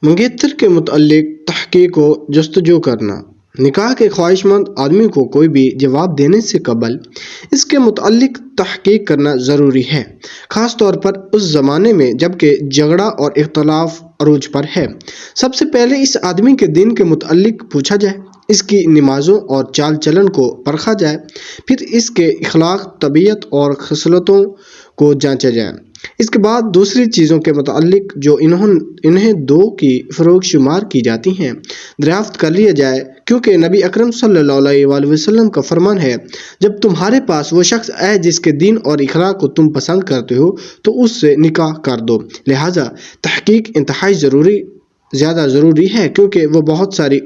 منگیتر کے متعلق تحقیق و جستجو کرنا۔ نکاح کے خواہش مند آدمی کو کوئی بھی جواب دینے سے قبل اس کے متعلق تحقیق کرنا ضروری ہے، خاص طور پر اس زمانے میں جبکہ جھگڑا اور اختلاف عروج پر ہے۔ سب سے پہلے اس آدمی کے دین کے متعلق پوچھا جائے، اس کی نمازوں اور چال چلن کو پرکھا جائے، پھر اس کے اخلاق، طبیعت اور خصلتوں کو جانچا جائے۔ اس کے بعد دوسری چیزوں کے متعلق جو انہیں دو کی فروغ شمار کی جاتی ہیں دریافت کر لیا جائے، کیونکہ نبی اکرم صلی اللہ علیہ وآلہ وسلم کا فرمان ہے، جب تمہارے پاس وہ شخص آئے جس کے دین اور اخلاق کو تم پسند کرتے ہو تو اس سے نکاح کر دو۔ لہٰذا تحقیق انتہائی زیادہ ضروری ہے، کیونکہ وہ بہت ساری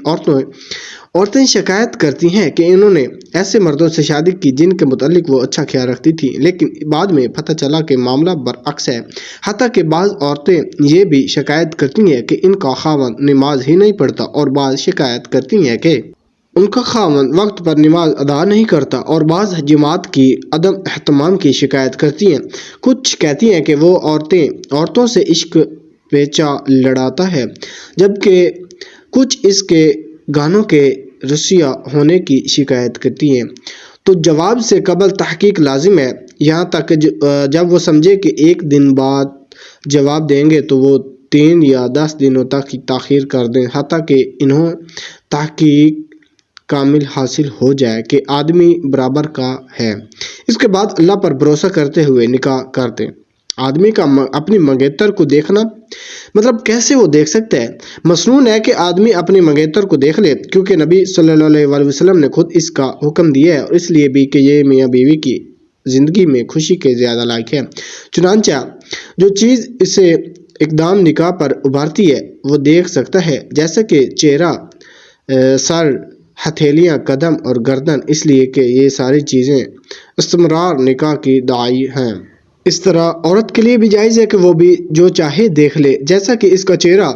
عورتیں شکایت کرتی ہیں کہ انہوں نے ایسے مردوں سے شادی کی جن کے متعلق وہ اچھا خیال رکھتی تھی، لیکن بعد میں پتہ چلا کہ معاملہ برعکس ہے۔ حتیٰ کہ بعض عورتیں یہ بھی شکایت کرتی ہیں کہ ان کا خاوند نماز ہی نہیں پڑھتا، اور بعض شکایت کرتی ہیں کہ ان کا خاوند وقت پر نماز ادا نہیں کرتا، اور بعض جماعت کی عدم اہتمام کی شکایت کرتی ہیں۔ کچھ کہتی ہیں کہ وہ عورتوں سے عشق پیچا لڑاتا ہے، جبکہ کچھ اس کے گانوں کے رسوا ہونے کی شکایت کرتی ہیں۔ تو جواب سے قبل تحقیق لازم ہے، یہاں تک کہ جب وہ سمجھے کہ ایک دن بعد جواب دیں گے تو وہ 3 یا 10 دنوں تک کی تاخیر کر دیں، حتیٰ کہ انہیں تحقیق کامل حاصل ہو جائے کہ آدمی برابر کا ہے۔ اس کے بعد اللہ پر بھروسہ کرتے ہوئے نکاح کر دیں۔ آدمی کا اپنی منگیتر کو دیکھنا مطلب کیسے وہ دیکھ سکتا ہے؟ مسنون ہے کہ آدمی اپنی منگیتر کو دیکھ لے، کیونکہ نبی صلی اللہ علیہ وآلہ وسلم نے خود اس کا حکم دیا ہے، اور اس لیے بھی کہ یہ میاں بیوی کی زندگی میں خوشی کے زیادہ لائق ہے۔ چنانچہ جو چیز اسے اقدام نکاح پر ابھارتی ہے وہ دیکھ سکتا ہے، جیسے کہ چہرہ، سر، ہتھیلیاں، قدم اور گردن، اس لیے کہ یہ ساری چیزیں استمرار نکاح کی داعی ہیں۔ اس طرح عورت کے لیے بھی جائز ہے کہ وہ بھی جو چاہے دیکھ لے، جیسا کہ اس کا چہرہ،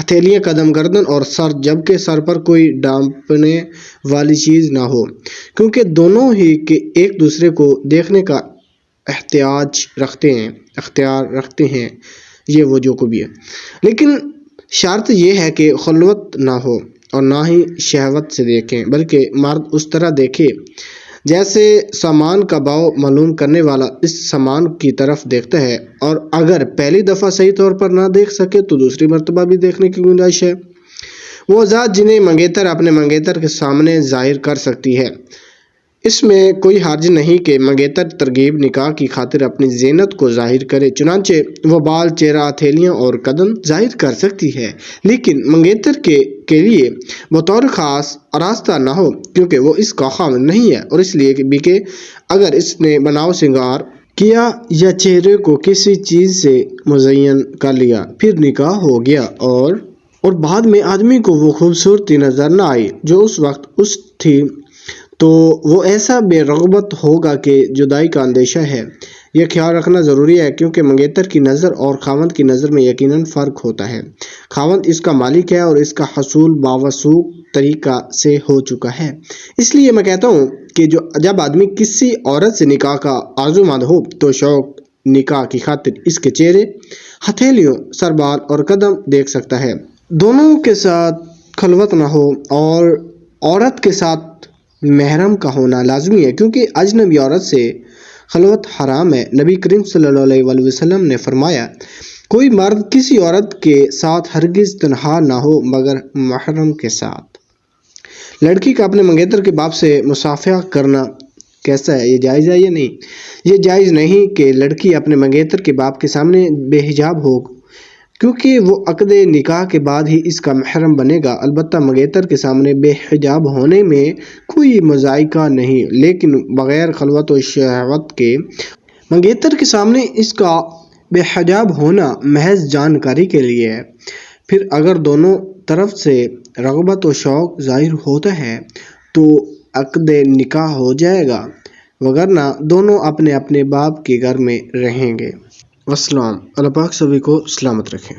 ہتھیلیاں، قدم، گردن اور سر، جبکہ سر پر کوئی ڈانپنے والی چیز نہ ہو، کیونکہ دونوں ہی ایک دوسرے کو دیکھنے کا اختیار رکھتے ہیں، یہ وہ جو کو بھی ہے۔ لیکن شرط یہ ہے کہ خلوت نہ ہو اور نہ ہی شہوت سے دیکھیں، بلکہ مرد اس طرح دیکھے جیسے سامان کا بھاؤ معلوم کرنے والا اس سامان کی طرف دیکھتا ہے، اور اگر پہلی دفعہ صحیح طور پر نہ دیکھ سکے تو دوسری مرتبہ بھی دیکھنے کی گنجائش ہے۔ وہ ذات جنہیں منگیتر اپنے منگیتر کے سامنے ظاہر کر سکتی ہے، اس میں کوئی حرج نہیں کہ منگیتر ترغیب نکاح کی خاطر اپنی زینت کو ظاہر کرے، چنانچہ وہ بال، چہرہ، ہتھیلیاں اور قدم ظاہر کر سکتی ہے، لیکن منگیتر کے لیے بطور خاص آراستہ نہ ہو، کیونکہ وہ اس کا خاوند نہیں ہے، اور اس لیے بھی کہ اگر اس نے بناؤ سنگار کیا یا چہرے کو کسی چیز سے مزین کر لیا، پھر نکاح ہو گیا اور بعد میں آدمی کو وہ خوبصورتی نظر نہ آئی جو اس وقت اس تھی، تو وہ ایسا بے رغبت ہوگا کہ جدائی کا اندیشہ ہے۔ یہ خیال رکھنا ضروری ہے، کیونکہ منگیتر کی نظر اور خاوند کی نظر میں یقیناً فرق ہوتا ہے۔ خاوند اس کا مالک ہے اور اس کا حصول باوثوق طریقہ سے ہو چکا ہے۔ اس لیے میں کہتا ہوں کہ جب آدمی کسی عورت سے نکاح کا آرزومند ہو تو شوق نکاح کی خاطر اس کے چہرے، ہتھیلیوں، سر، بال اور قدم دیکھ سکتا ہے۔ دونوں کے ساتھ خلوت نہ ہو، اور عورت کے ساتھ محرم کا ہونا لازمی ہے، کیونکہ اجنبی عورت سے خلوت حرام ہے۔ نبی کریم صلی اللہ علیہ وآلہ وسلم نے فرمایا، کوئی مرد کسی عورت کے ساتھ ہرگز تنہا نہ ہو مگر محرم کے ساتھ۔ لڑکی کا اپنے منگیتر کے باپ سے مصافحہ کرنا کیسا ہے؟ یہ جائز ہے یا نہیں؟ یہ جائز نہیں کہ لڑکی اپنے منگیتر کے باپ کے سامنے بے حجاب ہو، کیونکہ وہ عقد نکاح کے بعد ہی اس کا محرم بنے گا۔ البتہ منگیتر کے سامنے بے حجاب ہونے میں کوئی مذائقہ نہیں، لیکن بغیر خلوت و شہوت کے منگیتر کے سامنے اس کا بے حجاب ہونا محض جانکاری کے لیے ہے۔ پھر اگر دونوں طرف سے رغبت و شوق ظاہر ہوتا ہے تو عقد نکاح ہو جائے گا، وگرنہ دونوں اپنے اپنے باپ کے گھر میں رہیں گے۔ والسلام۔ اللہ پاک سبھی کو سلامت رکھیں۔